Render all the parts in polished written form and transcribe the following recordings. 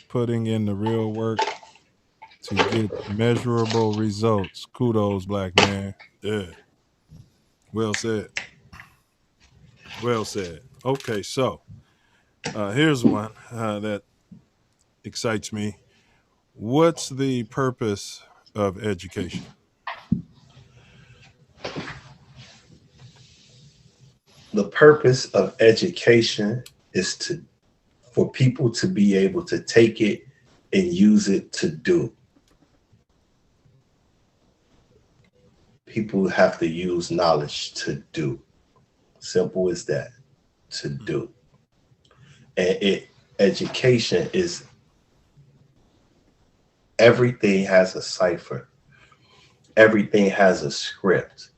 putting in the real work to get measurable results. Kudos, black man. Yeah. Well said. Well said. Okay, so here's one that excites me. What's the purpose of education? The purpose of education is to for people to be able to take it and use it to do. People have to use knowledge to do. Simple as that. To do. And education is everything has a cipher. Everything has a script.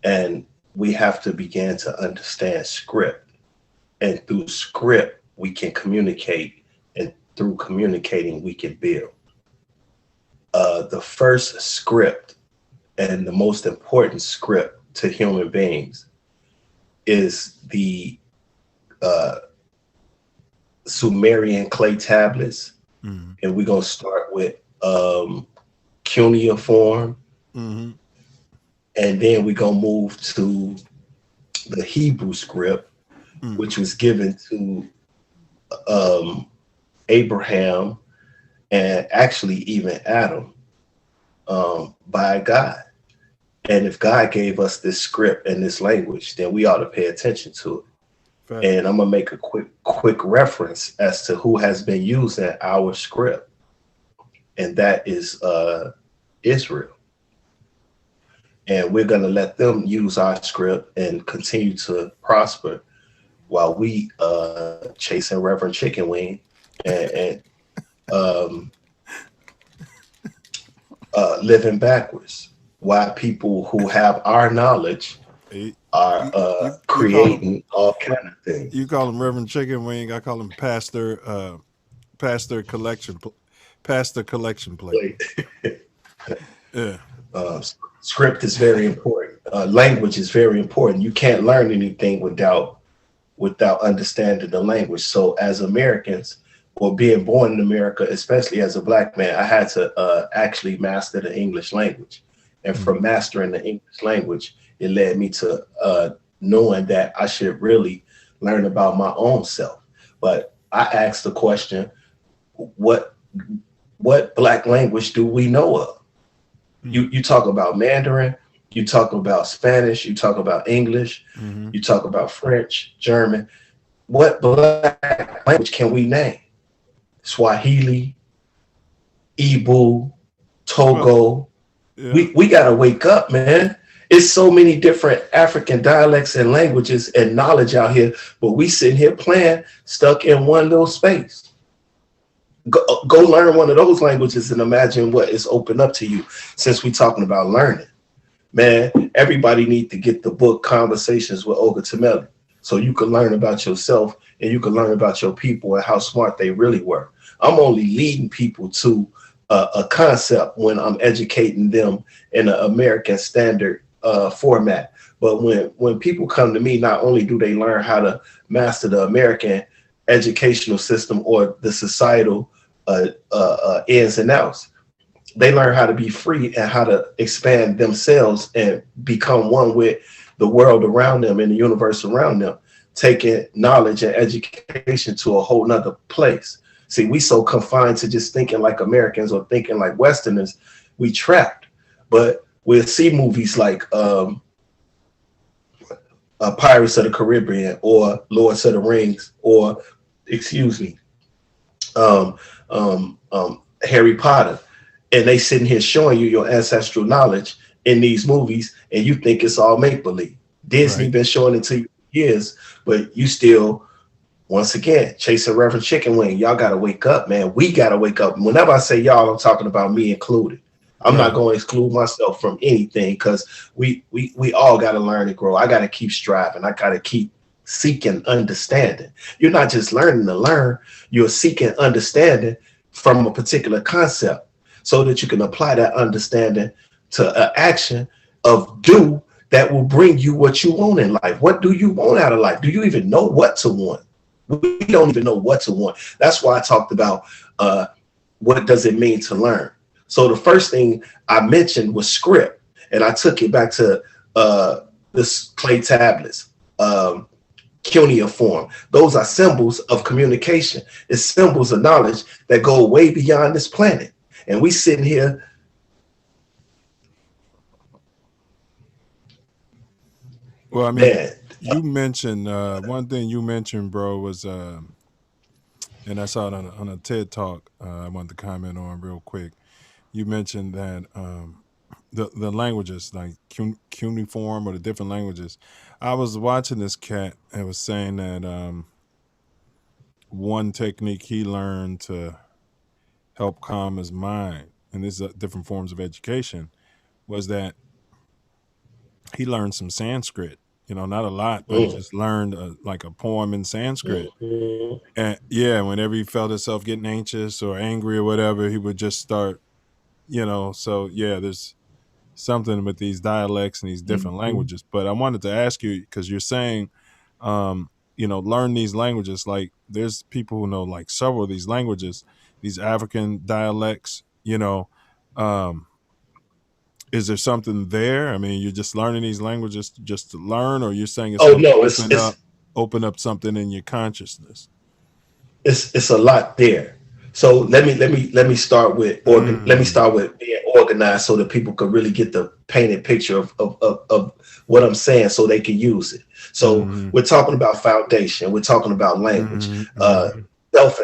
And we have to begin to understand script. And through script, we can communicate. And through communicating, we can build. The first script and the most important script to human beings is the uh, Sumerian clay tablets. Mm-hmm. And we're going to start with cuneiform. Mm-hmm. And then we're going to move to the Hebrew script, Mm-hmm. which was given to Abraham and actually even Adam by God. And if God gave us this script and this language, then we ought to pay attention to it. Fact. And I'm gonna make a quick reference as to who has been using our script, and that is Israel. And we're gonna let them use our script and continue to prosper while we chasing Reverend Chicken Wing and um, living backwards. While people who have our knowledge You, are you creating all kind of things. you call him Reverend Chicken Wing. I call him Pastor Pastor Collection Pastor Collection Plate. Like, Yeah. uh, script is very important. Language is very important. You can't learn anything without understanding the language. So as Americans, or being born in America, especially as a black man, I had to actually master the English language. And Mm-hmm. from mastering the English language, it led me to knowing that I should really learn about my own self. But I asked the question, what what black language do we know of? You talk about Mandarin, you talk about Spanish, you talk about English, Mm-hmm. you talk about French, German. What black language can we name? Swahili, Igbo, Well, Togo. yeah. We gotta wake up, man. It's so many different African dialects and languages and knowledge out here, but we sitting here playing stuck in one little space. Go learn one of those languages and imagine what is open up to you. Since we talking about learning, man, everybody need to get the book Conversations with Olga Tamelli so you can learn about yourself and you can learn about your people and how smart they really were. I'm only leading people to a concept when I'm educating them in an American standard format. But when people come to me, not only do they learn how to master the American educational system or the societal ins and outs, they learn how to be free and how to expand themselves and become one with the world around them and the universe around them, taking knowledge and education to a whole nother place. See, we so confined to just thinking like Americans or thinking like Westerners, we trapped. But we'll see movies like Pirates of the Caribbean or Lords of the Rings or, excuse me, um, Harry Potter, and they sitting here showing you your ancestral knowledge in these movies, and you think it's all make believe. Disney Right. been showing it to you for years, but you still, once again, chasing Reverend Chicken Wing. Y'all gotta wake up, man. We gotta wake up. Whenever I say y'all, I'm talking about me included. I'm not Right. going to exclude myself from anything because we all got to learn and grow. I got to keep striving. I got to keep seeking understanding. You're not just learning to learn, you're seeking understanding from a particular concept so that you can apply that understanding to an action of do that will bring you what you want in life. What do you want out of life? Do you even know what to want? We don't even know what to want. That's why I talked about what does it mean to learn. So the first thing I mentioned was script, and I took it back to this clay tablets, cuneiform. Those are symbols of communication. It's symbols of knowledge that go way beyond this planet. And we sitting here. Well, I mean, you mentioned one thing you mentioned, bro, was and I saw it on a TED talk. I wanted to comment on real quick. You mentioned that the languages, like cuneiform or the different languages. I was watching this cat and was saying that one technique he learned to help calm his mind, and this is different forms of education, was that he learned some Sanskrit. You know, not a lot, but he just learned like a poem in Sanskrit. And yeah, whenever he felt himself getting anxious or angry or whatever, he would just start, you know. So yeah, there's something with these dialects and these different languages. But I wanted to ask you, because you're saying, you know, learn these languages. Like there's people who know like several of these languages, these African dialects, you know. Is there something there? I mean, you're just learning these languages just to learn, or you're saying it's open up something in your consciousness? It's a lot there. So let me start with let me start with being organized so that people can really get the painted picture of what I'm saying so they can use it. So we're talking about foundation. We're talking about language.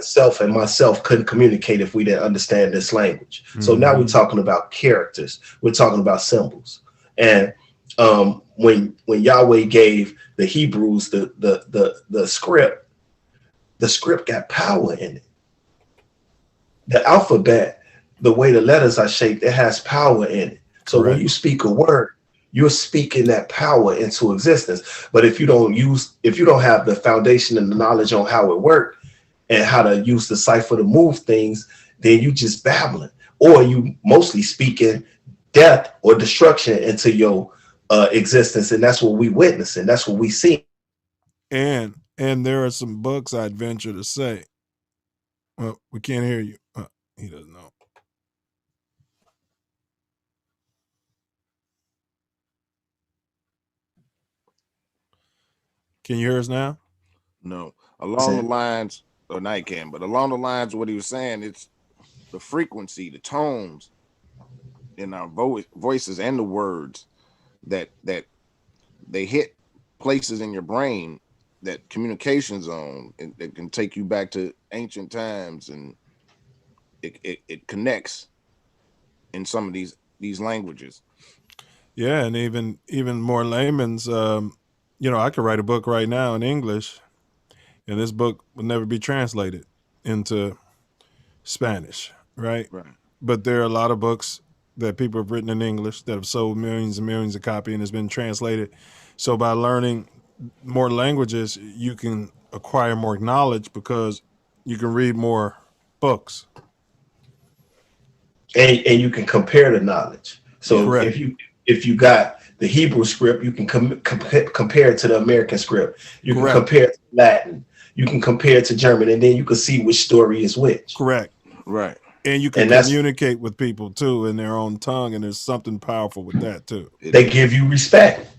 Self and myself couldn't communicate if we didn't understand this language. So now we're talking about characters. We're talking about symbols. And when Yahweh gave the Hebrews the script got power in it. The alphabet, the way the letters are shaped, it has power in it. So when you speak a word, you're speaking that power into existence. But if you don't have the foundation and the knowledge on how it works and how to use the cipher to move things, then you just babbling, or you mostly speaking death or destruction into your existence. And that's what we witness, and that's what we see. And there are some books I'd venture to say. Well, we can't hear you. He doesn't know. Can you hear us now? No. Along the lines, or now you can, but along the lines of what he was saying, it's the frequency, the tones in our voices and the words that they hit places in your brain, that communication zone, and it can take you back to ancient times, and it connects in some of these languages. Yeah, and even more layman's, you know, I could write a book right now in English, and this book would never be translated into Spanish, right? But there are a lot of books that people have written in English that have sold millions and millions of copies and has been translated. So by learning more languages, you can acquire more knowledge because you can read more books. And you can compare the knowledge. So if you got the Hebrew script, you can compare it to the American script. You can compare it to Latin. You can compare it to German, and then you can see which story is which. Correct. Right. And you can communicate with people too in their own tongue, and there's something powerful with that too. They give you respect.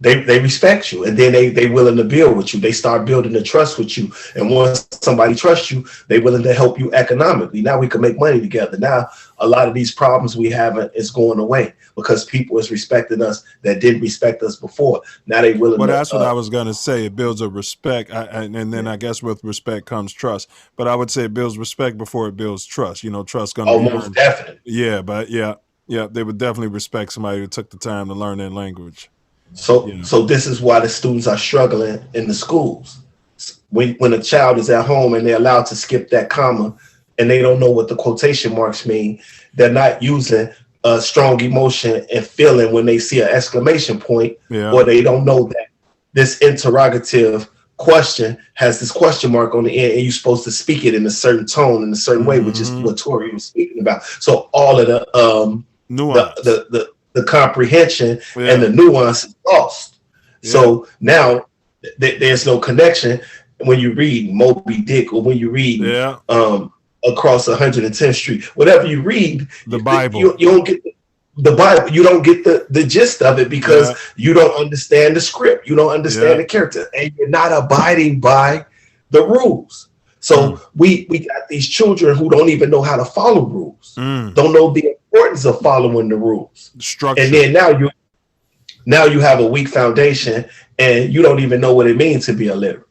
They respect you, and then they willing to build with you. They start building the trust with you, and once somebody trusts you, they willing to help you economically. Now we can make money together. Now a lot of these problems we have is going away because people is respecting us that didn't respect us before. Now they willing. Well, that's what I was going to say. It builds a respect, and then I guess with respect comes trust. But I would say it builds respect before it builds trust. You know, trust going to be most definitely. Yeah, but yeah, they would definitely respect somebody who took the time to learn their language. So this is why the students are struggling in the schools. When a child is at home and they're allowed to skip that comma and they don't know what the quotation marks mean, they're not using a strong emotion and feeling when they see an exclamation point, or they don't know that this interrogative question has this question mark on the end and you're supposed to speak it in a certain tone, in a certain way, which is what Tori was speaking about. So all of the nuance, the comprehension and the nuance is lost. So now there's no connection. when you read Moby Dick, or when you read Yeah. Across 110th Street, whatever you read, The Bible. you don't get the Bible. You don't get the gist of it because you don't understand the script. You don't understand the character, and you're not abiding by the rules. So we got these children who don't even know how to follow rules, don't know the importance of following the rules. Structure. And then now you have a weak foundation, and you don't even know what it means to be illiterate.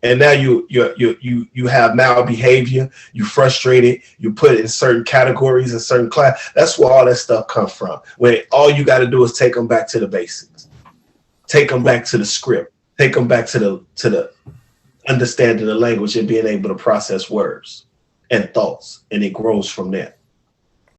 And now you have malbehavior, you frustrated, you put in certain categories in certain class. That's where all that stuff comes from. When all you got to do is take them back to the basics, take them back to the script, take them back to the understanding the language and being able to process words and thoughts, and it grows from there.